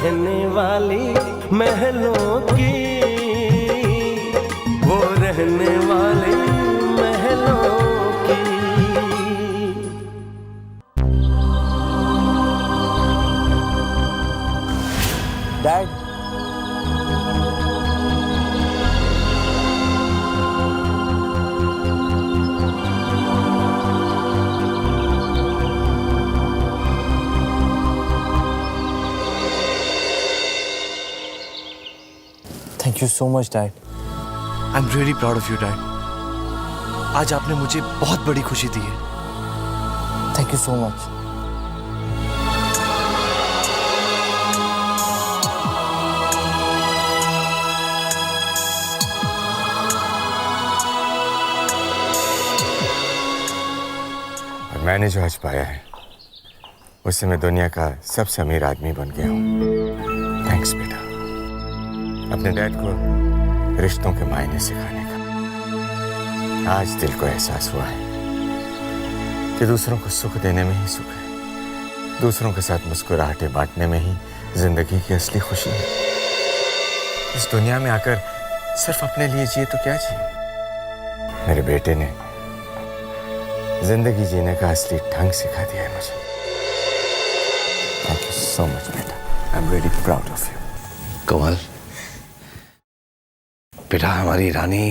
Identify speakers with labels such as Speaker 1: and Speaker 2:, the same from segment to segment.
Speaker 1: रहने वाली महलों की, वो रहने वाली महलों की।
Speaker 2: Dad, thank you so much dad.
Speaker 3: I am really proud of you dad. आज आपने मुझे बहुत बड़ी खुशी दी है।
Speaker 2: Thank you so much.
Speaker 4: और मैंने जो आज पाया है उससे मैं दुनिया का सबसे अमीर आदमी बन गया हूँ। थैंक्स बेटा, अपने डैड को रिश्तों के मायने सिखाने का। आज दिल को एहसास हुआ है कि दूसरों को सुख देने में ही सुख है, दूसरों के साथ मुस्कुराहटें बांटने में ही जिंदगी की असली खुशी है। इस दुनिया में आकर सिर्फ अपने लिए जिए तो क्या जिए। मेरे बेटे ने जिंदगी जीने का असली ढंग सिखा दिया है मुझे। थैंक यू सो मच बेटा, I am really proud of you.
Speaker 5: Kamal बेटा, हमारी रानी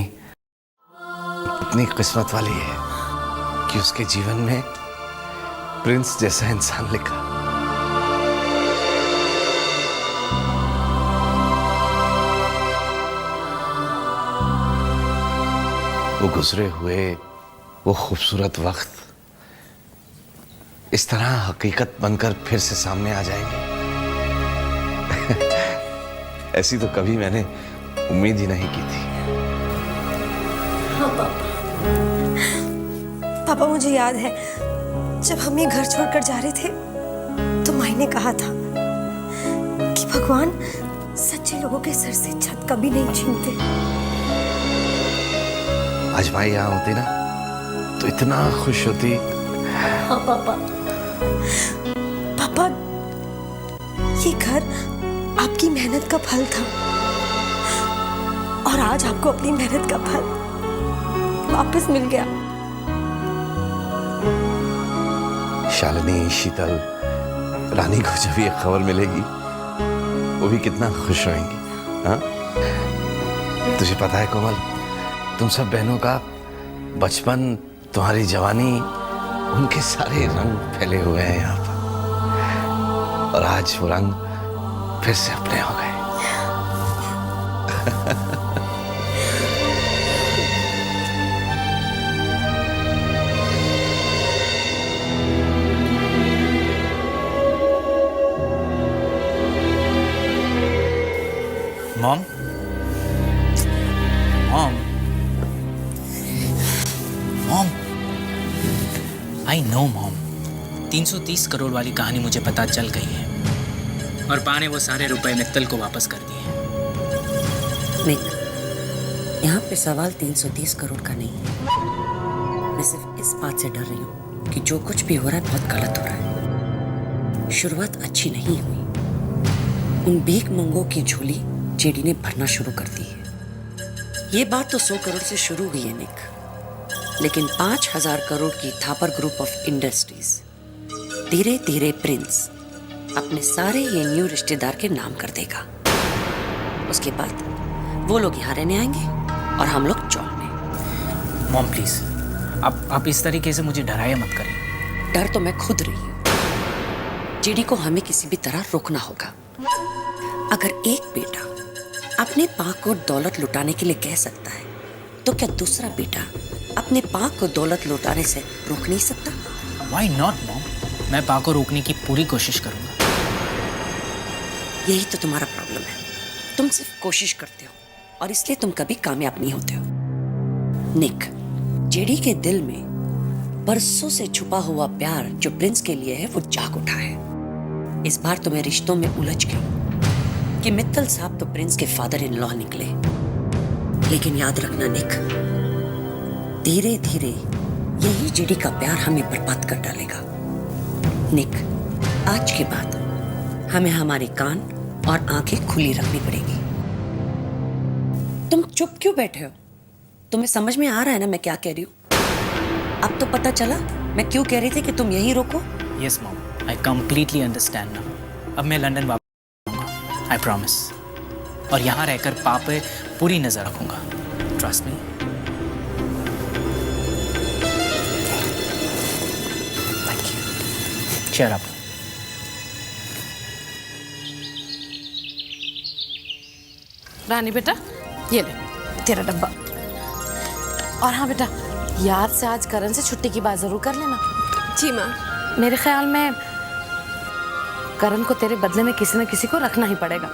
Speaker 5: इतनी किस्मत वाली है कि उसके जीवन में प्रिंस जैसा इंसान लिखा। वो गुजरे हुए वो खूबसूरत वक्त इस तरह हकीकत बनकर फिर से सामने आ जाएंगे। ऐसी तो कभी मैंने उम्मीद ही नहीं की थी।
Speaker 6: हाँ पापा, पापा मुझे याद है जब हम ये घर छोड़कर जा रहे थे तो माई ने कहा था कि भगवान सच्चे लोगों के सर से छत कभी नहीं छीनते।
Speaker 5: आज माई यहाँ होती ना तो इतना खुश होती।
Speaker 6: हाँ पापा, पापा ये घर आपकी मेहनत का फल था और आज आपको अपनी मेहनत का फल वापस मिल गया।
Speaker 5: शालिनी, शीतल, रानी को जब ये खबर मिलेगी वो भी कितना खुश होंगी। हाँ, तुझे पता है कोमल, तुम सब बहनों का बचपन, तुम्हारी जवानी, उनके सारे रंग फैले हुए हैं यहाँ पर और आज वो रंग फिर से अपने हो गए।
Speaker 7: Mom, mom, mom, I know mom, 330 crore वाली कहानी मुझे पता चल गई है और पा ने वो सारे रुपए मित्तल को वापस कर दिए।
Speaker 8: निक, यहाँ पे सवाल 330 करोड़ का नहीं है। मैं सिर्फ इस बात से डर रही हूँ कि जो कुछ भी हो रहा है बहुत गलत हो रहा है। शुरुआत अच्छी नहीं हुई। उन भीख मंगों की झोली जेडी ने भरना शुरू कर दी है। ये बात तो 100 करोड़ से शुरू हुई है निक, लेकिन 5000 करोड़ की थापर ग्रुप ऑफ इंडस्ट्रीज धीरे धीरे प्रिंस अपने सारे ये न्यू रिश्तेदार के नाम कर देगा। उसके बाद वो लोग यहाँ रहने आएंगे और हम लोग चौल में।
Speaker 7: मॉम प्लीज, आप इस तरीके से मुझे डराया मत करिए।
Speaker 8: डर तो मैं खुद रही हूँ। जेडी को हमें किसी भी तरह रोकना होगा। अगर एक बेटा अपने पाक को दौलत लुटाने के लिए कह सकता है तो क्या दूसरा बेटा अपने पाक को दौलत लुटाने से रोक नहीं सकता?
Speaker 7: Why not mom? मैं पाक को रोकने की पूरी कोशिश करूंगा।
Speaker 8: यही तो तुम्हारा प्रॉब्लम है। तुम सिर्फ कोशिश करते हो और इसलिए तुम कभी कामयाब नहीं होते हो। निक, जेडी के दिल में बरसों से छुपा हुआ प्यार जो प्रिंस के लिए है वो जाग उठा है। इस बार तो मैं रिश्तों में उलझ गई कि मित्तल साहब तो प्रिंस के फादर इन लॉ निकले। लेकिन याद रखना निक, धीरे धीरे यही जेडी का प्यार हमें बर्बाद कर डालेगा। निक, आज के बाद हमें हमारे कान और आंखें खुली रखनी पड़ेगी। तुम चुप क्यों बैठे हो? तुम्हें समझ में आ रहा है ना मैं क्या कह रही हूँ? अब तो पता चला मैं क्यों कह रही थी कि तुम यहीं रुको।
Speaker 7: Yes mom, I completely understand now. अब मैं लंदन वापस आऊँगा, आई प्रॉमिस। और यहाँ रहकर पापा पे पूरी नजर रखूंगा, trust me. Thank you. Cheer up.
Speaker 9: Rani बेटा, ये ले तेरा डब्बा। और हाँ बेटा, याद से आज करण से छुट्टी की बात जरूर कर लेना।
Speaker 10: जी माँ।
Speaker 9: मेरे ख्याल में करण को तेरे बदले में किसी न किसी को रखना ही पड़ेगा।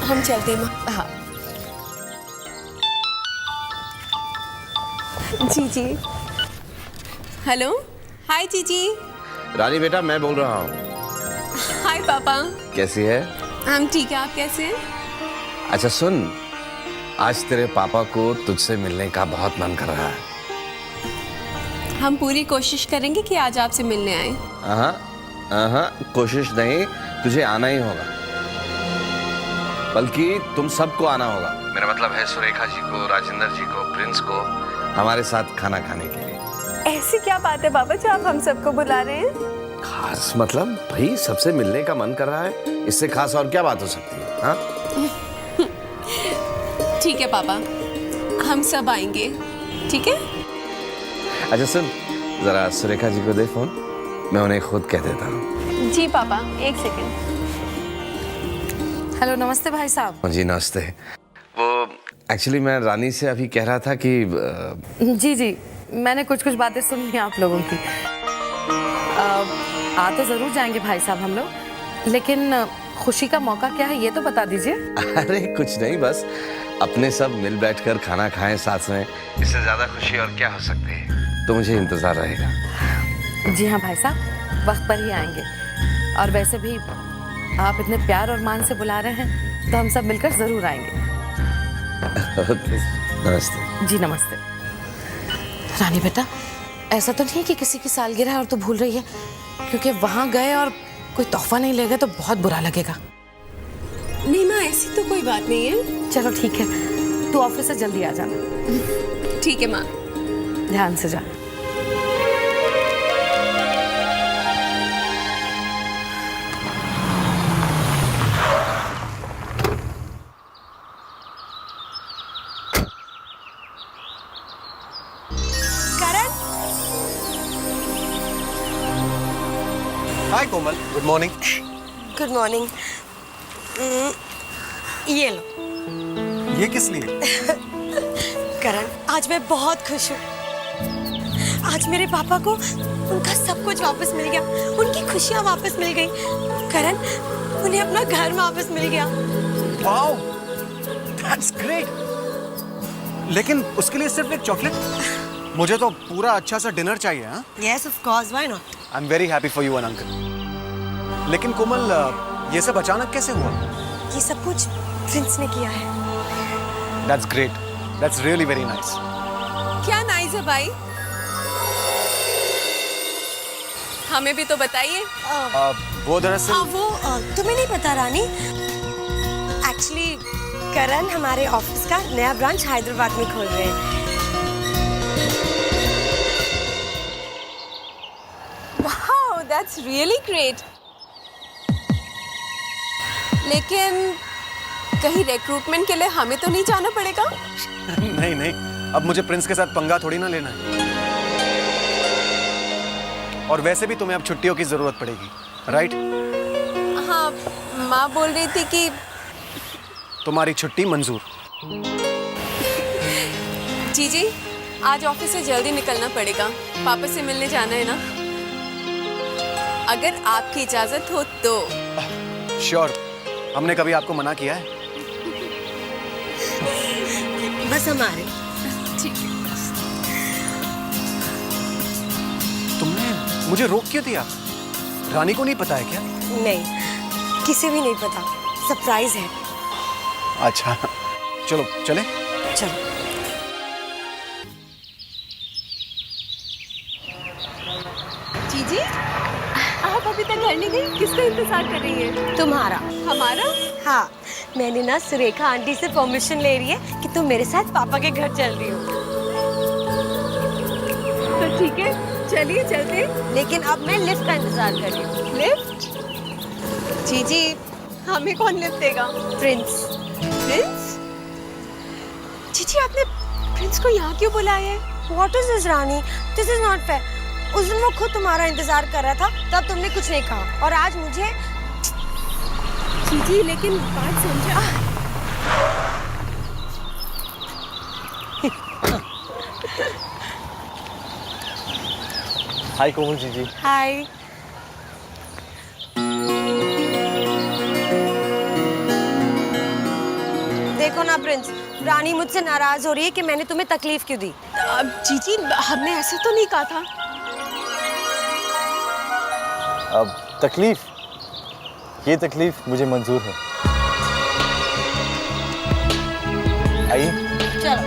Speaker 10: हम चलते हैं माँ।
Speaker 9: हाँ
Speaker 10: जीजी। हेलो, हाय जीजी।
Speaker 5: रानी बेटा मैं बोल रहा हूँ।
Speaker 10: हाय पापा।
Speaker 5: कैसी है?
Speaker 10: हम ठीक है, आप कैसे हैं?
Speaker 5: अच्छा सुन, आज तेरे पापा को तुझसे मिलने का बहुत मन कर रहा है।
Speaker 10: हम पूरी कोशिश करेंगे कि आज आपसे मिलने आए।
Speaker 5: कोशिश नहीं, तुझे आना ही होगा। बल्कि तुम सबको आना होगा। मेरा मतलब है सुरेखा जी को, राजेंद्र जी को, प्रिंस को हमारे साथ खाना खाने के लिए।
Speaker 10: ऐसी क्या बात है बाबा जो आप हम सबको बुला रहे हैं?
Speaker 5: खास मतलब भाई सबसे मिलने का मन कर रहा है, इससे खास और क्या बात हो सकती है? हाँ
Speaker 10: ठीक है पापा, हम सब आएंगे, ठीक है?
Speaker 5: अच्छा सुन, जरा सुरेखा जी को दे फोन, मैं उन्हें खुद कह देता हूँ।
Speaker 10: जी पापा, एक सेकंड।
Speaker 9: हेलो, नमस्ते भाई साहब।
Speaker 5: जी नमस्ते। वो एक्चुअली मैं रानी से अभी कह रहा था कि
Speaker 9: जी जी, मैंने कुछ कुछ बातें सुनी हैं आप लोगों की। आ तो जरूर जाएंगे भाई साहब हम लोग, लेकिन खुशी का मौका क्या है ये तो बता दीजिए।
Speaker 5: अरे कुछ नहीं, बस अपने सब मिल बैठकर खाना खाएं साथ में, इससे ज्यादा खुशी और क्या हो सकती है। तो मुझे इंतजार रहेगा।
Speaker 9: जी हाँ भाई साहब, वक्त पर ही आएंगे। और वैसे भी आप इतने प्यार और मान से बुला रहे हैं तो हम सब मिलकर जरूर आएंगे।
Speaker 5: ओके, नमस्ते।
Speaker 9: जी नमस्ते। रानी बेटा, ऐसा तो नहीं कि किसी की सालगिरह है और तू भूल रही है, क्योंकि वहां गए और कोई तोहफा नहीं ले गए तो बहुत बुरा लगेगा।
Speaker 10: नहीं माँ, ऐसी तो कोई बात नहीं है।
Speaker 9: चलो ठीक है, तू ऑफिस से जल्दी आ जाना।
Speaker 10: ठीक है माँ।
Speaker 9: ध्यान से जा।
Speaker 3: हाय कोमल, गुड मॉर्निंग।
Speaker 6: Good morning. ये लो।
Speaker 3: ये किस लिए?
Speaker 6: करण, आज मैं बहुत खुश हूँ। आज मेरे पापा को उनका सब कुछ वापस मिल गया, उनकी खुशियाँ वापस मिल गई। करण, उन्हें अपना घर वापस मिल गया।
Speaker 3: Wow, that's great. लेकिन उसके लिए सिर्फ एक चॉकलेट? मुझे तो पूरा अच्छा सा डिनर चाहिए। हाँ?
Speaker 6: Yes, of course, why not?
Speaker 3: I am very happy for you and uncle. लेकिन कोमल, ये सब अचानक कैसे हुआ?
Speaker 6: ये सब कुछ प्रिंस ने किया है।
Speaker 3: That's great, that's really very nice.
Speaker 10: क्या नाइस है भाई, हमें भी तो बताइए।
Speaker 3: वो दरअसल
Speaker 6: वो तुम्हें नहीं पता रानी, एक्चुअली करण हमारे ऑफिस का नया ब्रांच हैदराबाद में खोल रहे हैं।
Speaker 10: Wow, that's really great. लेकिन कहीं रिक्रूटमेंट के लिए हमें तो नहीं जाना पड़ेगा?
Speaker 3: नहीं नहीं, अब मुझे प्रिंस के साथ पंगा थोड़ी ना लेना है। और वैसे भी तुम्हें अब छुट्टियों की जरूरत पड़ेगी, राइट?
Speaker 10: हाँ, माँ बोल रही थी कि
Speaker 3: तुम्हारी छुट्टी मंजूर।
Speaker 10: जी, आज ऑफिस से जल्दी निकलना पड़ेगा, पापा से मिलने जाना है ना। अगर आपकी इजाजत हो तो।
Speaker 3: श्योर, हमने कभी आपको मना किया है?
Speaker 6: बस हमारे।
Speaker 10: ठीक है।
Speaker 3: तुमने मुझे रोक क्यों दिया? रानी को नहीं पता है क्या?
Speaker 6: नहीं, किसी भी नहीं पता, सरप्राइज है।
Speaker 3: अच्छा, चलो चले।
Speaker 6: चलो।
Speaker 10: जी, आप अभी तक घर नहीं गई? किसका इंतजार कर रही है?
Speaker 6: तुम्हारा।
Speaker 10: हमारा?
Speaker 6: हाँ, मैंने ना सुरेखा आंटी से परमिशन ले रही है कि तुम मेरे साथ पापा के घर चल रही हो।
Speaker 10: तो ठीक है, चलिए चलते हैं।
Speaker 6: लेकिन अब मैं लिफ्ट का इंतजार कर रही हूँ।
Speaker 10: लिफ्ट?
Speaker 6: जी
Speaker 10: हमें कौन लिफ्ट देगा?
Speaker 6: प्रिंस।
Speaker 10: प्रिंस? जीजी आपने प्रिंस को यहाँ क्यों बुलाया है?
Speaker 6: What is this Rani? This is not fair. उस दिन वो खुद तुम्हारा इंतजार कर रहा था, तब तुमने कुछ नहीं कहा, और आज मुझे।
Speaker 10: जीजी लेकिन बात समझा।
Speaker 2: हाय कोमल जी।
Speaker 6: हाय। देखो ना प्रिंस, रानी मुझसे नाराज हो रही है कि मैंने तुम्हें तकलीफ क्यों दी।
Speaker 10: जीजी हमने ऐसे तो नहीं कहा था।
Speaker 2: अब तकलीफ, ये तकलीफ मुझे मंजूर है। आइए।
Speaker 6: चलो।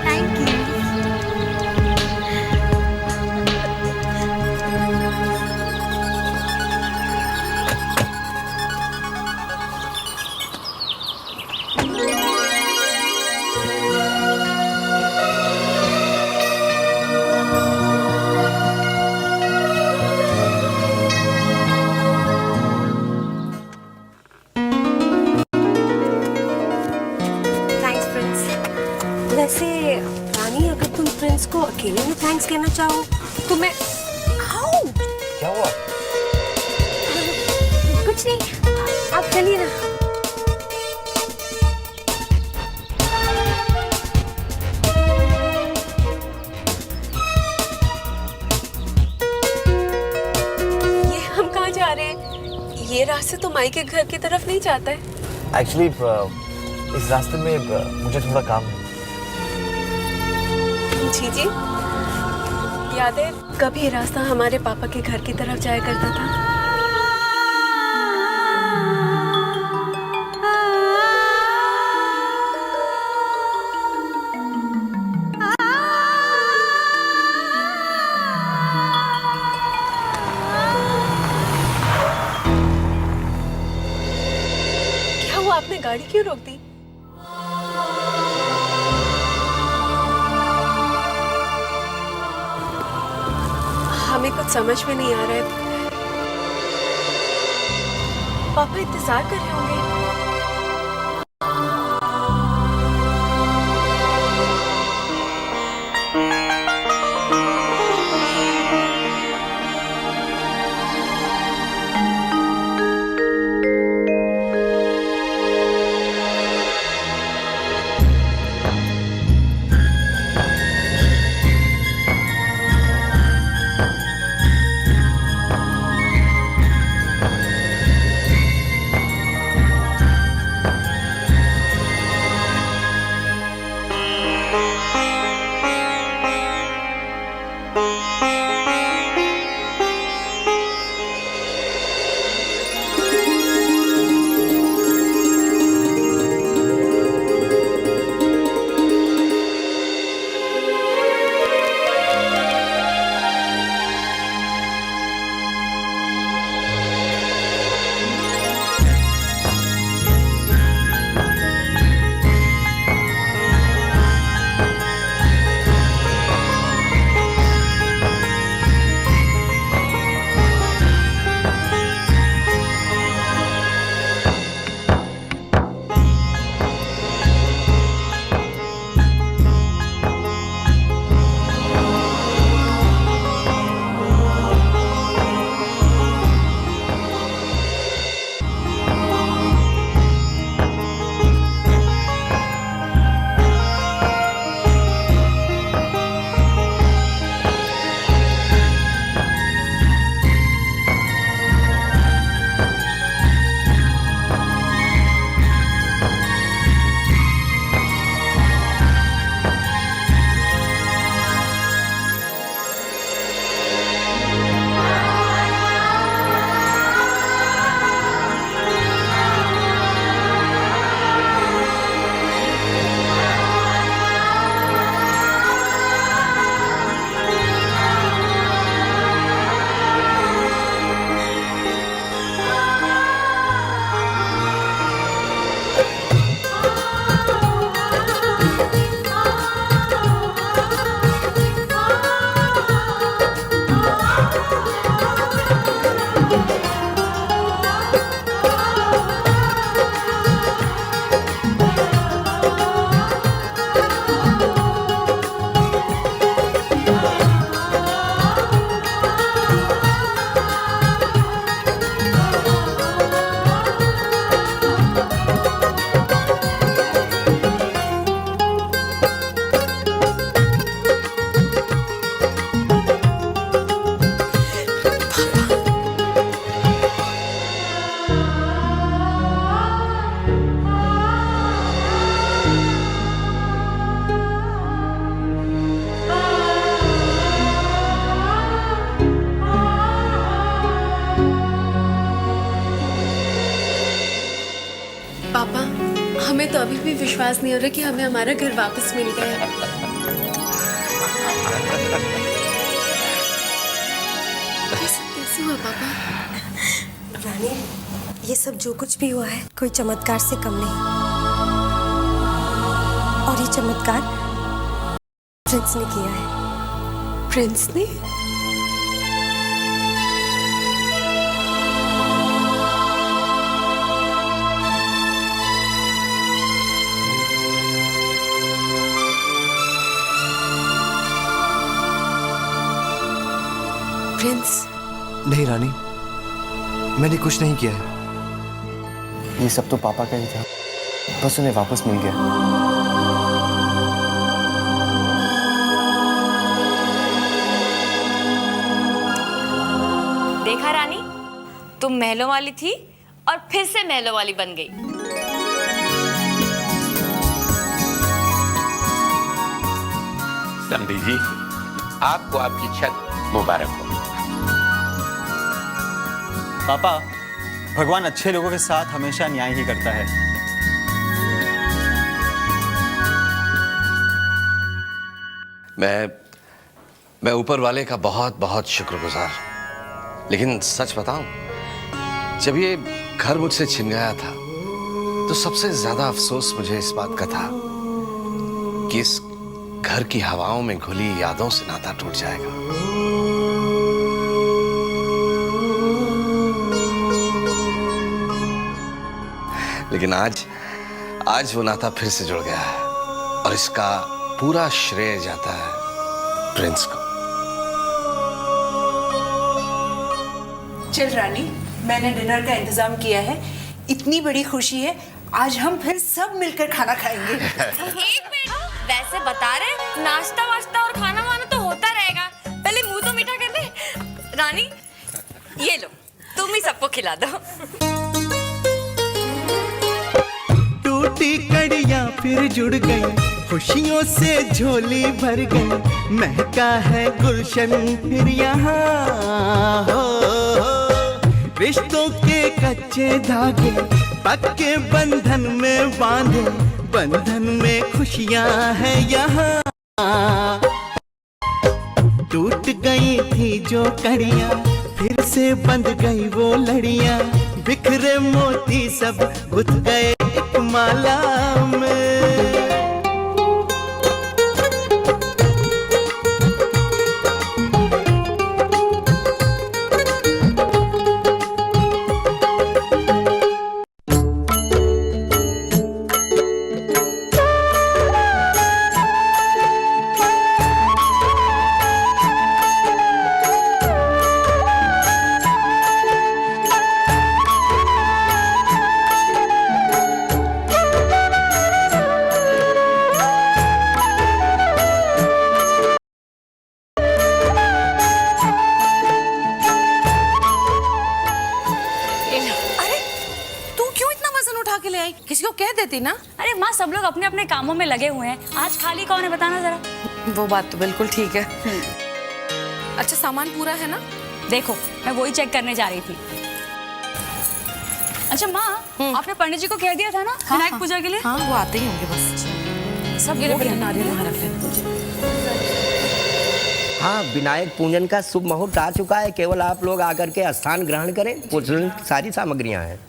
Speaker 6: Thank you. वैसे रानी, अगर तुम प्रिंस को अकेले में थैंक्स कहना चाहो तो मैं। आओ।
Speaker 2: क्या हुआ?
Speaker 6: कुछ नहीं, आप चलिए ना।
Speaker 10: ये हम कहाँ जा रहे हैं? ये रास्ते तो माई के घर की तरफ नहीं जाता है।
Speaker 2: एक्चुअली इस रास्ते में मुझे थोड़ा काम है।
Speaker 10: जीजी याद है कभी ये रास्ता हमारे पापा के घर की तरफ जाया करता था? क्या हुआ, आपने गाड़ी क्यों रोक दी? हमें कुछ समझ में नहीं आ रहा है। पापा इंतजार कर रहे होंगे। अभी भी विश्वास नहीं हो रहा कि हमें हमारा घर वापस मिल गया। कैसे हुआ पापा?
Speaker 6: रानी, ये सब जो कुछ भी हुआ है कोई चमत्कार से कम नहीं। और ये चमत्कार प्रिंस ने किया है।
Speaker 10: प्रिंस ने? प्रिंस?
Speaker 3: नहीं रानी, मैंने कुछ नहीं किया है।
Speaker 2: ये सब तो पापा का ही था, बस उन्हें वापस मिल गया।
Speaker 11: देखा रानी, तुम महलों वाली थी और फिर से महलों वाली बन गई।
Speaker 12: समधी जी, आपको आपकी छत मुबारक हो।
Speaker 13: पापा, भगवान अच्छे लोगों के साथ हमेशा न्याय ही करता है।
Speaker 5: मैं ऊपर वाले का बहुत बहुत शुक्रगुजार। लेकिन सच बताऊं, जब ये घर मुझसे छिन गया था तो सबसे ज्यादा अफसोस मुझे इस बात का था कि इस घर की हवाओं में घुली यादों से नाता टूट जाएगा। लेकिन आज वो नाता फिर से जुड़ गया है और इसका पूरा श्रेय जाता है प्रिंस को।
Speaker 14: चल रानी, मैंने डिनर का इंतजाम किया है। इतनी बड़ी खुशी है, आज हम फिर सब मिलकर खाना खाएंगे।
Speaker 11: एक मिनट, वैसे बता रहे नाश्ता वाश्ता और खाना वाना तो होता रहेगा, पहले मुंह तो मीठा कर ले। रानी, ये लो, तुम ही सबको खिला दो।
Speaker 1: टूटी कड़ियां फिर जुड़ गई, खुशियों से झोली भर गई, महका है गुलशन फिर यहाँ हो। रिश्तों के कच्चे धागे पक्के बंधन में बांधे, बंधन में खुशियां हैं यहाँ। टूट गई थी जो कड़ियां फिर से बंध गई वो लड़ियां, बिखरे मोती सब गुथ गए एक माला में।
Speaker 9: किसी को कह देती ना।
Speaker 11: अरे माँ, सब लोग अपने अपने कामों में लगे हुए हैं, आज खाली कौन है बताना जरा।
Speaker 9: वो बात तो बिल्कुल ठीक है। अच्छा, सामान पूरा है ना?
Speaker 11: देखो, मैं वही चेक करने जा रही थी। अच्छा माँ, आपने पंडित जी को कह दिया था ना विनायक पूजा के लिए?
Speaker 9: हाँ, वो आते ही होंगे बस। सब नारियल वहाँ रख लेना।
Speaker 15: हाँ, विनायक पूजन का शुभ मुहूर्त आ चुका है, केवल आप लोग आकर के स्थान ग्रहण करें। पूजन की सारी सामग्रियां हैं।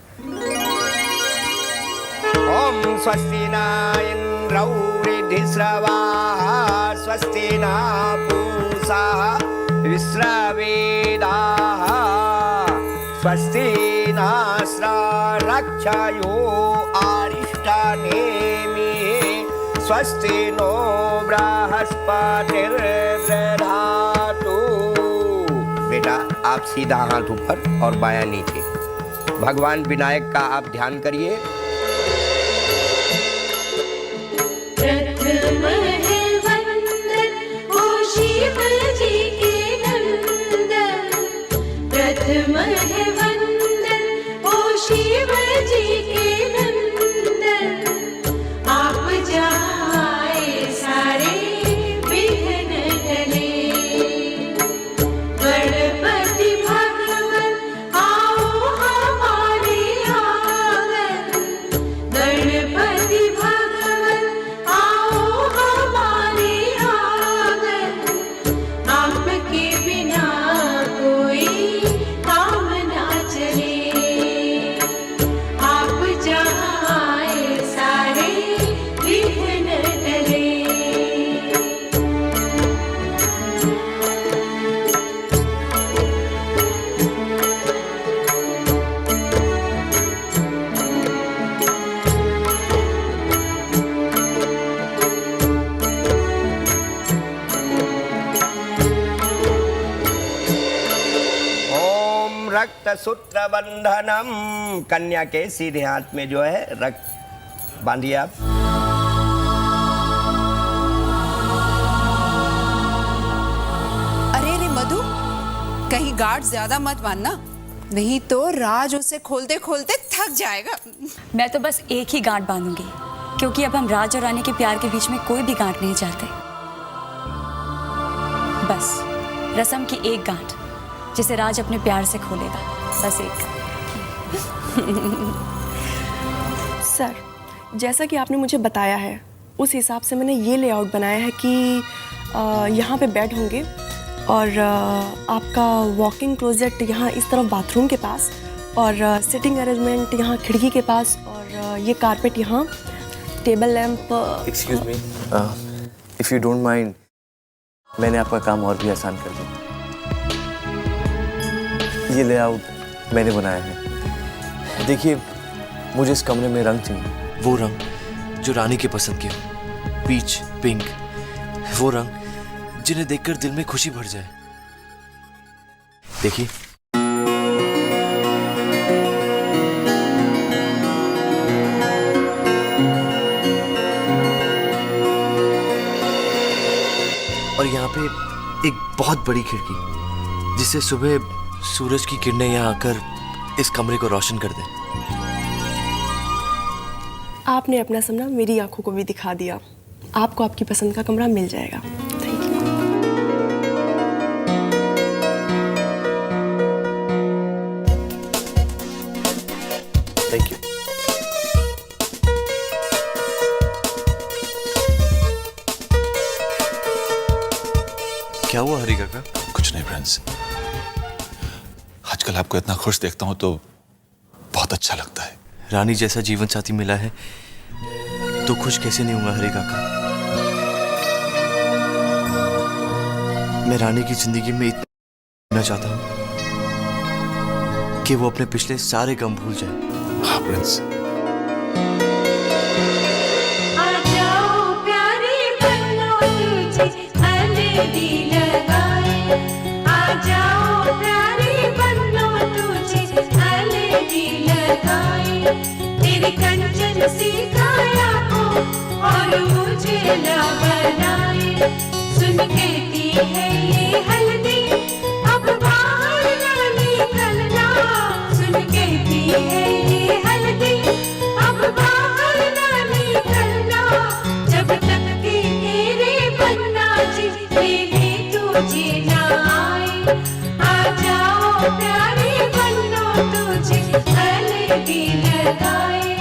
Speaker 15: ओम स्वस्ति न इंद्रौ वृद्धिस्रवाः, स्वस्ति न पूषा विश्रवेदाः, स्वस्ति नस्ता रक्षयो अरिष्टनेमिः, स्वस्ति नो बृहस्पतिर्दधातु। बेटा, आप सीधा हाथ ऊपर और बायां नीचे। भगवान विनायक का आप ध्यान करिए।
Speaker 16: प्रथम है वंदन ओ शिव जी के नंदन, प्रथम है वंदन ओ शिव जी के नंदन, आप जाए सारे विघ्न टले। गणपति भगवान आओ हमारे आंगन, गणपति भगवान
Speaker 15: रक्त सूत्र बंधनम। कन्या के सीधे हाथ में जो है रक्त बांधिए आप।
Speaker 14: अरे रे मधु, कहीं गार्ड ज्यादा मत मानना, नहीं तो राज उसे खोलते खोलते थक जाएगा।
Speaker 11: मैं तो बस एक ही गांठ बांधूंगी, क्योंकि अब हम राज और रानी के प्यार के बीच में कोई भी गांठ नहीं चाहते। बस रस्म की एक गांठ, जिसे राज अपने प्यार से खोलेगा, बस एक।
Speaker 17: सर, जैसा कि आपने मुझे बताया है उस हिसाब से मैंने ये लेआउट बनाया है कि यहाँ पे बेड होंगे और आपका वॉकिंग क्लोजेट यहाँ इस तरफ बाथरूम के पास, और सिटिंग अरेंजमेंट यहाँ खिड़की के पास, और ये कारपेट यहाँ, table lamp.
Speaker 2: Excuse me, if you don't mind, मैंने आपका काम और भी आसान कर दिया। ये लेआउट मैंने बनाया है। देखिए, मुझे इस कमरे में रंग चाहिए, वो रंग जो रानी के पसंद के हो, पीच, पिंक, वो रंग जिन्हें देखकर दिल में खुशी भर जाए। देखिए, और यहाँ पे एक बहुत बड़ी खिड़की, जिससे सुबह सूरज की किरणें यहाँ आकर इस कमरे को रोशन कर दें।
Speaker 17: आपने अपना सपना मेरी आंखों को भी दिखा दिया। आपको आपकी पसंद का कमरा मिल जाएगा।
Speaker 2: Thank you.
Speaker 5: क्या हुआ हरी काका?
Speaker 18: कुछ नहीं प्रिंस, आजकल आपको इतना खुश देखता हूं तो बहुत अच्छा लगता है।
Speaker 2: रानी जैसा जीवन साथी मिला है तो खुश कैसे नहीं होगा हरी काका। मैं रानी की जिंदगी में इतना चाहता हूं कि वो अपने पिछले सारे गम भूल जाए।
Speaker 18: हाँ प्रिंस।
Speaker 16: आ जाओ प्यारे बनो तुझे हल्दी लगाए, आ जाओ प्यारे बनो तुझे हल्दी लगाए, तेरे कंचन सिखाया को और मुझे ला बनाए, सुन कहती है ये हल्दी अब बाहर ना निकलना, सुन कहती है ये हल्दी अब बाहर ना निकलना, जब तक कि तेरे बन्ना जी मेरे तुझे ना आए, आ जाओ प्यारे बन्नो तुझे हल्दी लगाए।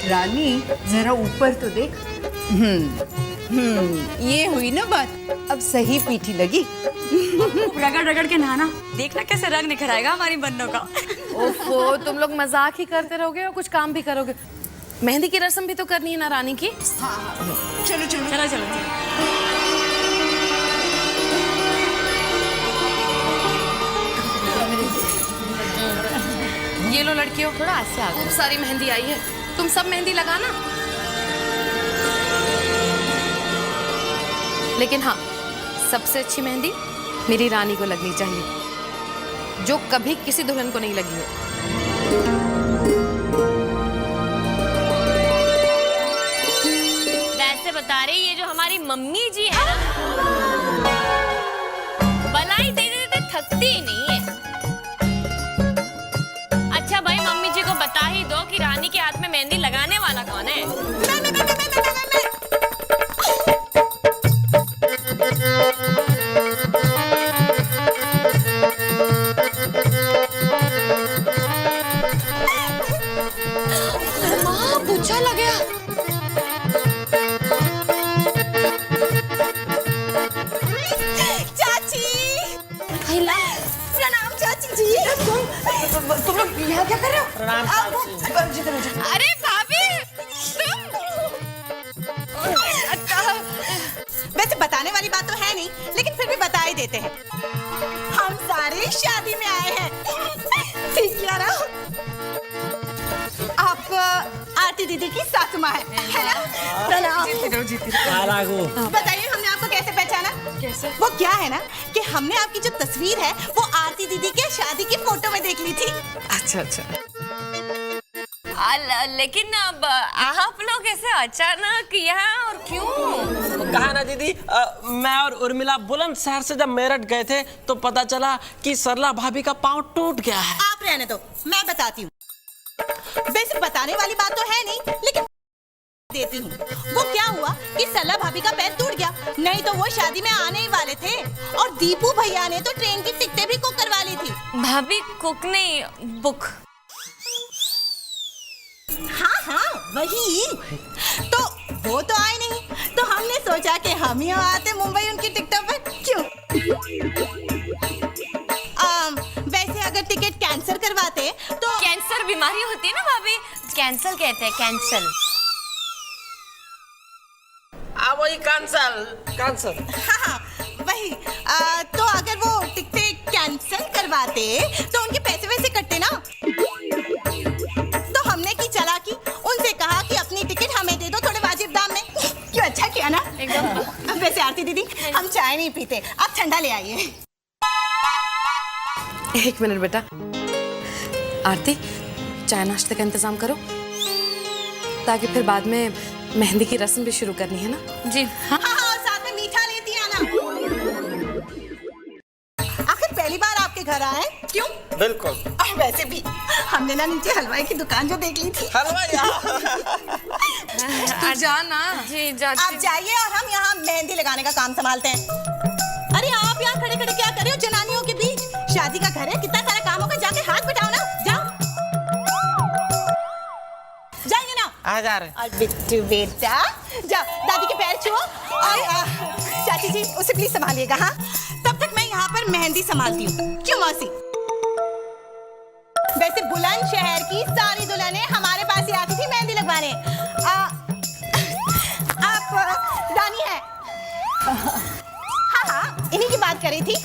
Speaker 14: रानी जरा ऊपर तो देख। ये हुई ना बात, अब सही पीठी लगी।
Speaker 11: रगड़ रगड़ के नहाना, देखना कैसे रंग निखर आएगा हमारी बन्नों का।
Speaker 9: ओफो, तुम लोग मजाक ही करते रहोगे और कुछ काम भी करोगे। मेहंदी की रस्म भी तो करनी है ना रानी की।
Speaker 14: चलो चलो
Speaker 11: चलो चलो।
Speaker 9: ये लो लड़कियों, थोड़ा ऐसे आ गए। खूब सारी मेहंदी आई है, तुम सब मेहंदी लगाना। लेकिन हाँ, सबसे अच्छी मेहंदी मेरी रानी को लगनी चाहिए, जो कभी किसी दुल्हन को नहीं लगी हो।
Speaker 11: वैसे बता रही, ये जो हमारी मम्मी जी है ना, बलाई दे देते थकती ही नहीं है। अच्छा भाई, मम्मी जी को बता ही दो कि रानी के हाथ में मेहंदी लगाने वाला कौन है।
Speaker 9: माँ, पूछा लग गया।
Speaker 6: चाची, प्रणाम चाची जी। तुम लोग यहाँ क्या कर रहे हो? प्रणाम चाची। अरे भाभी, वैसे बताने वाली बात तो है नहीं, लेकिन फिर भी बता ही देते हैं। हम सारे शादी में आए हैं। ठीक किया ना?
Speaker 14: दीदी की सासू माँ है ना? प्रणाम। बताइए हमने आपको कैसे पहचाना? कैसे? वो क्या है ना कि हमने आपकी जो तस्वीर है वो आरती दीदी के शादी की फोटो में देख ली थी।
Speaker 9: अच्छा।
Speaker 11: लेकिन अब आप लोग ऐसे अचानक यहाँ और क्यों?
Speaker 19: कहा ना दीदी, मैं और उर्मिला बुलंदशहर से जब मेरठ गए थे तो पता चला कि सरला भाभी का पाँव टूट गया है।
Speaker 14: आप रहने दो, मैं बताती हूँ। वैसे बताने वाली बात तो है नहीं, लेकिन देती हूँ। वो क्या हुआ कि सरला भाभी का पैर टूट गया, नहीं तो वो शादी में आने ही वाले थे। और दीपू भैया ने तो ट्रेन की टिकटें भी बुक करवा ली थी।
Speaker 11: भाभी कुक नहीं, बुक।
Speaker 14: हाँ वही तो। वो तो आए नहीं, तो हमने सोचा कि हम ही आते मुंबई उनकी टिकटों पर। क्यों? वैसे अगर टिकट कैंसिल करवाते तो।
Speaker 11: कैंसर बीमारी होती है ना भाभी, कैंसर कहते हैं, कैंसर।
Speaker 19: वही कैंसल।
Speaker 14: हाँ वही। तो अगर वो टिकट कैंसिल करवाते तो उनके पैसे वैसे कटते ना। तो हमने की चालाकी, उनसे कहा कि अपनी टिकट हमें दे दो थोड़े वाजिब दाम में। क्यों, अच्छा किया ना? एकदम। वैसे आरती दीदी, हम चाय नहीं पीते, आप ठंडा ले आइए।
Speaker 9: एक मिनट बेटा। आरती, चाय नाश्ते का इंतजाम करो, ताकि फिर बाद में मेहंदी की रस्म भी शुरू करनी है ना।
Speaker 11: जी
Speaker 14: हाँ। और साथ में मीठा लेती आना। आखिर पहली बार आपके घर आए, क्यों?
Speaker 19: बिल्कुल।
Speaker 14: और वैसे भी हमने ना नीचे हलवाई की दुकान जो देख ली थी।
Speaker 9: तू जाना।
Speaker 11: जी जा।
Speaker 14: आप जाइए और हम यहाँ मेहंदी लगाने का काम संभालते हैं। अरे आप यहाँ खड़े खड़े क्या कर रहे हो जनानियों के बीच? शादी का घर है, कितना सारा काम होगा, जाके हाथ बिठाओ ना। जाओ, जाइए ना।
Speaker 19: आ जा रहे।
Speaker 14: और बिट्टू बेटा जाओ, दादी के पैर छुओ। और चाची जी उसे प्लीज संभालिएगा। हाँ, तब तक मैं यहाँ पर मेहंदी संभालती हूँ। क्यों मौसी? वैसे बुलंदशहर की सारी दुल्हनें हमारे पास ही आती थी मेहंदी लगवाने। आप रानी है? हाँ, इन्हीं की बात करी थी।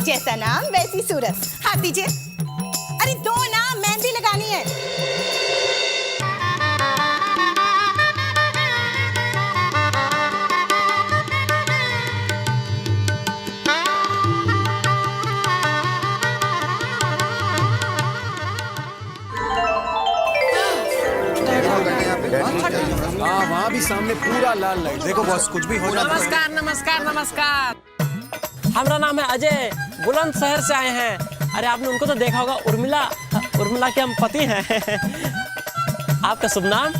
Speaker 14: जैसा नाम वैसी सूरत। हाथ दीजिए। अरे दो ना, मेहंदी लगानी है।
Speaker 3: वहाँ भी सामने पूरा लाल लाइट। देखो बॉस, कुछ भी हो जाता है।
Speaker 19: नमस्कार। हमारा नाम है अजय, बुलंदशहर से आए हैं। अरे आपने उनको तो देखा होगा, उर्मिला के हम पति हैं। आपका शुभ नाम?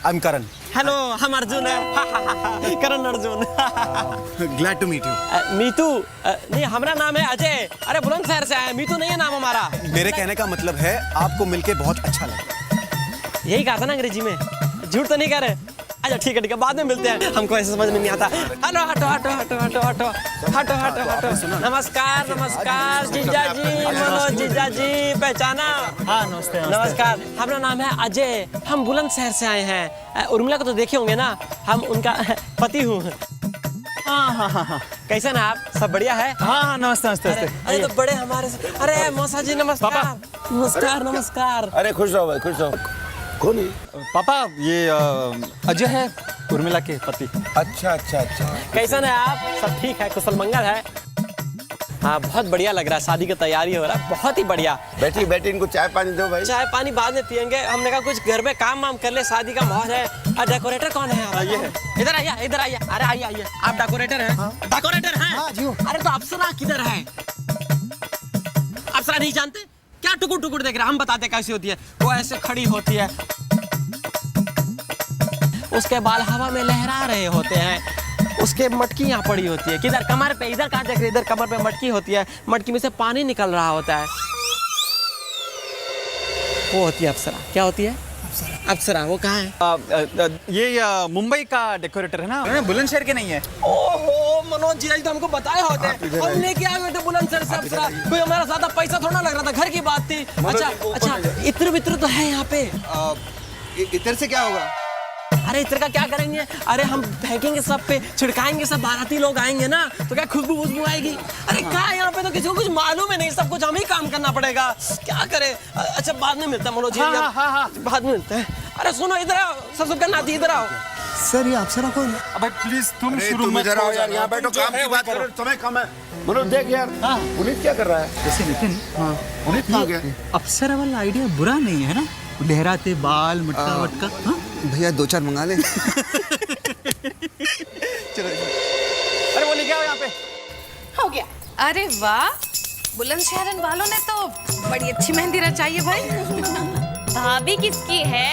Speaker 3: I am Karan.
Speaker 19: हेलो, हम अर्जुन हैं। Karan Arjun.
Speaker 3: Glad to meet you.
Speaker 19: Me too नहीं, हमारा नाम है अजय। अरे बुलंदशहर से आए, मीतू नहीं है नाम हमारा।
Speaker 3: मेरे कहने का मतलब है आपको मिलके बहुत अच्छा लगा।
Speaker 19: यही कहा था ना अंग्रेजी में, झूठ तो नहीं कह रहे। अच्छा ठीक है, बाद में मिलते हैं। हमको ऐसे समझ में नहीं आता। हटो हटो हटो हटो हटो हटो हटो हटो हटो। नमस्कार जीजा जी, मनोज जीजा जी, पहचाना?
Speaker 13: हाँ नमस्ते।
Speaker 19: नमस्कार। हमारा नाम है अजय, हम बुलंदशहर से आए हैं। उर्मिला को तो देखे होंगे ना, हम उनका पति हूँ। हाँ। कैसे ना आप? सब बढ़िया है?
Speaker 13: हाँ नमस्ते।
Speaker 19: अरे तो बड़े हमारे। अरे मौसा जी नमस्कार। नमस्कार।
Speaker 5: अरे खुश रहो भाई, खुश रहो। कौन है?
Speaker 13: पापा, ये अजय है, उर्मिला के पति।
Speaker 5: अच्छा।
Speaker 19: कैसा है आप? सब ठीक है, कुशल मंगल है? हाँ, बहुत बढ़िया लग रहा है, शादी की तैयारी हो रहा है, बहुत ही बढ़िया।
Speaker 5: बैठी इनको चाय पानी दो भाई।
Speaker 19: चाय पानी बाद में पियेंगे। हमने कहा कुछ घर में काम वाम कर ले, शादी का माहौल है। और डेकोरेटर कौन है? ये है। इधर आइए। अरे आइए। आप डेकोरेटर हैं? डेकोरेटर हैं? हाँ जी। अरे तो अप्सरा किधर है? अप्सरा नहीं जानते क्या? टुकुर देख रहे, हम बताते कैसी होती है। वो ऐसे खड़ी होती है, उसके बाल हवा में लहरा रहे होते हैं, उसके मटकी यहाँ पड़ी होती है। किधर? कमर पे। इधर कहाँ देख रहे? इधर कमर पे मटकी होती है, मटकी में से पानी निकल रहा होता है। वो होती है अप्सरा। क्या होती है? अप्सरा। वो कहाँ है?
Speaker 13: ये मुंबई का डेकोरेटर है ना, बुलंदशहर के नहीं है।
Speaker 19: ओहो, मनोज जी तो हमको बताए होते हैं, हम लेके आए हुए थे बुलंदशहर से अप्सरा। कोई हमारा ज्यादा पैसा थोड़ा लग रहा था, घर की बात थी। अच्छा, इत्र वित्र तो है यहाँ पे।
Speaker 3: इतर से क्या होगा?
Speaker 19: अरे इत्र का क्या करेंगे? अरे हम फेंकेंगे सब पे, छिड़काएंगे, सब बाराती लोग आएंगे ना तो क्या खुशबू आएगी। अरे क्या यहाँ पे तो किसी को कुछ मालूम है नहीं, सब कुछ हमें ही काम करना पड़ेगा। क्या करे? अच्छा बाद में मिलता मनोज जी, बाद में मिलते हैं। अरे सुनो इधर आओ, सब नाती इधर आओ।
Speaker 3: सर ये अप्सरा कौन?
Speaker 20: अबे प्लीज तुम शुरू मत करो यार, यहाँ बैठो, काम की बात करो, समय कम है। मनोज देख यार, पुनीत क्या कर रहा है?
Speaker 13: जैसे नितिन,
Speaker 20: पुनीत कहाँ गया?
Speaker 13: अप्सरा वाला आइडिया बुरा नहीं है ना, लहराते बाल मटका वटका।
Speaker 3: भैया 2-4 मंगा ले।
Speaker 19: चलो अरे वो लेके आओ यहाँ पे।
Speaker 6: हो गया।
Speaker 9: अरे वाह, बुलंदशहरन वालों ने तो बड़ी अच्छी मेहंदी रचाई है भाई।
Speaker 11: भाभी किसकी है?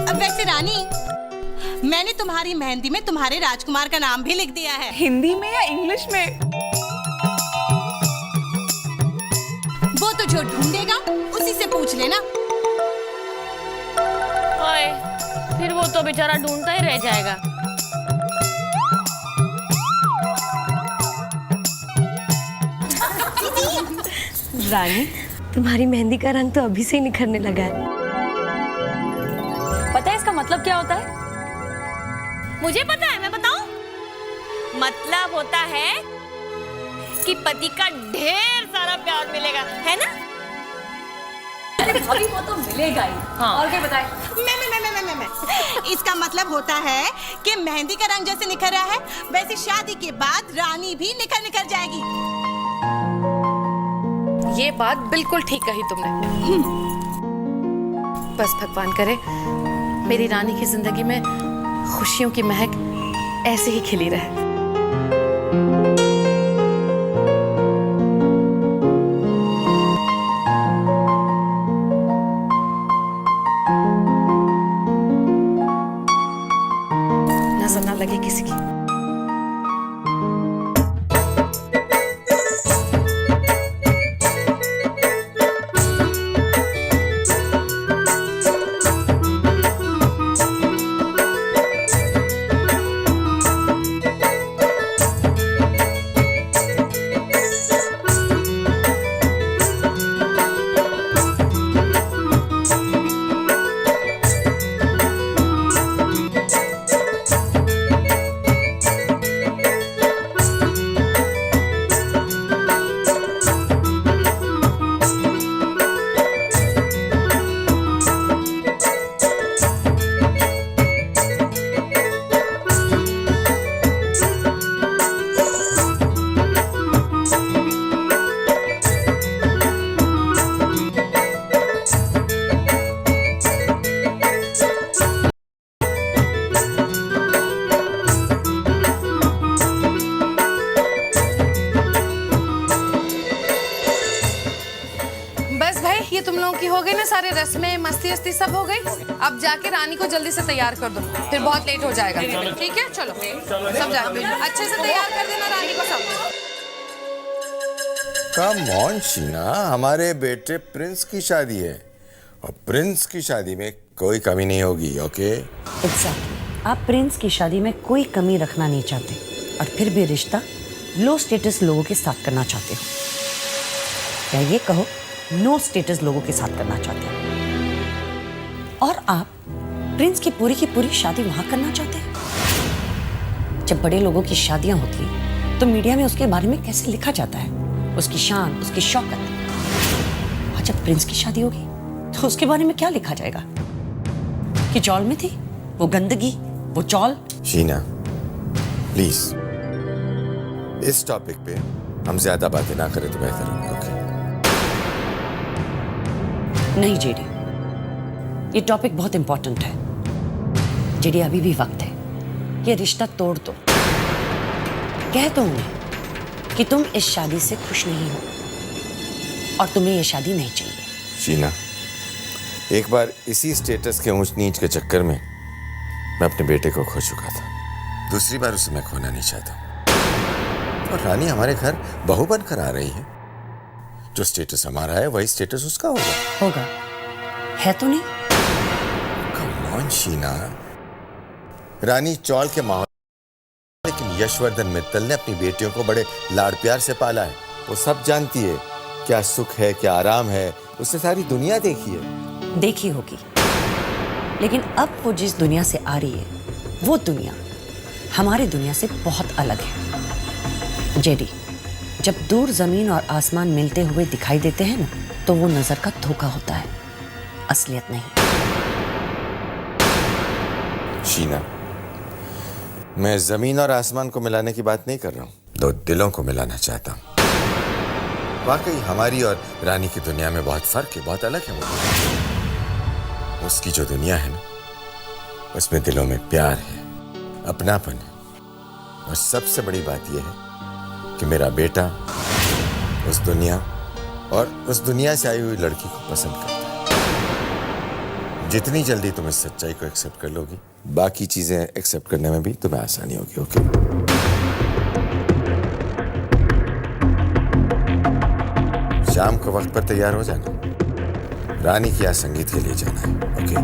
Speaker 14: अब वैसे रानी, मैंने तुम्हारी मेहंदी में तुम्हारे राजकुमार का नाम भी लिख दिया है।
Speaker 17: हिंदी में या इंग्लिश में?
Speaker 14: वो तो जो ढूंढेगा उसी से पूछ लेना।
Speaker 11: ओए, फिर वो तो बेचारा ढूंढता ही रह जाएगा।
Speaker 6: रानी, तुम्हारी मेहंदी का रंग तो अभी से ही निखरने लगा है।
Speaker 11: पता है इसका मतलब क्या होता है? मुझे पता है, मैं बताऊं? मतलब होता है कि पति का ढेर सारा प्यार मिलेगा, है ना? अभी वो तो मिलेगा ही। हाँ। और क्या बताए?
Speaker 14: मैं। इसका मतलब होता है कि मेहंदी का रंग जैसे निखर रहा है, वैसे शादी के बाद रानी भी निखर जाएगी।
Speaker 9: ये बात बिल्कुल ठीक कही तुमने। बस भगवान करे मेरी रानी की जिंदगी में खुशियों की महक ऐसे ही खिली रहे। नजर ना लगे किसी की। ये तुम लोगों की हो गई ना, सारे रस्में मस्ती वस्ती सब हो गई। अब जाके रानी को जल्दी से तैयार कर दो, फिर बहुत लेट हो जाएगा। ठीक है, चलो सब जाओ, अच्छे से तैयार कर देना रानी को सब।
Speaker 4: कम ऑन शीना, हमारे बेटे प्रिंस की शादी है और प्रिंस की शादी में कोई कमी नहीं होगी। ओके
Speaker 8: एग्जैक्टली, आप प्रिंस की शादी में कोई कमी रखना नहीं चाहते और फिर भी रिश्ता लो स्टेटस लोगों के साथ करना चाहते हो, या ये कहो नो स्टेटस लोगों के साथ करना चाहते हो। और आप प्रिंस की पूरी शादी वहां करना चाहते हैं। जब बड़े लोगों की शादियां होती हैं तो मीडिया में उसके बारे में कैसे लिखा जाता है, उसकी शान, उसकी शौकत। और जब प्रिंस की शादी होगी तो उसके बारे में क्या लिखा जाएगा कि चौल में थी वो गंदगी, वो चौल।
Speaker 4: शीना प्लीज इस टॉपिक पे हम ज्यादा बातें ना करें तो बेहतर होगा। ओके
Speaker 8: नहीं जेडी, ये टॉपिक बहुत इंपॉर्टेंट है। जेडी अभी भी वक्त है, ये रिश्ता तोड़ दो। कह तो उन्हें कि तुम इस शादी से खुश नहीं हो और तुम्हें ये शादी नहीं चाहिए।
Speaker 4: शीना, एक बार इसी स्टेटस के ऊंच नीच के चक्कर में मैं अपने बेटे को खो चुका था, दूसरी बार उसे मैं खोना नहीं चाहता। और रानी हमारे घर बहू बनकर आ रही है, जो स्टेटस हमारा है वही स्टेटस उसका होगा।
Speaker 8: है तो नहीं?
Speaker 4: कम ऑन शीना, रानी चौल के माहौल, लेकिन यशवर्धन मित्तल ने अपनी बेटियों को बड़े लाड़ प्यार से पाला है। वो सब जानती है क्या सुख है क्या आराम है, उसने सारी दुनिया देखी है।
Speaker 8: देखी होगी, लेकिन अब वो जिस दुनिया से आ रही है वो दुनिया हमारी दुनिया से बहुत अलग है। जेडी, जब दूर जमीन और आसमान मिलते हुए दिखाई देते हैं ना, तो वो नजर का धोखा होता है, असलियत नहीं।
Speaker 4: शीना, मैं जमीन और आसमान को मिलाने की बात नहीं कर रहा हूँ, दो दिलों को मिलाना चाहता हूँ। वाकई हमारी और रानी की दुनिया में बहुत फर्क है, बहुत अलग है वो। उसकी जो दुनिया है ना, उसमें दिलों में प्यार है, अपनापन है, और सबसे बड़ी बात यह है कि मेरा बेटा उस दुनिया और उस दुनिया से आई हुई लड़की को पसंद करता है। जितनी जल्दी तुम इस सच्चाई को एक्सेप्ट कर लोगी, बाकी चीजें एक्सेप्ट करने में भी तुम्हें आसानी होगी। ओके? शाम को वक्त पर तैयार हो जाना, रानी के यहाँ संगीत के लिए जाना है। ओके?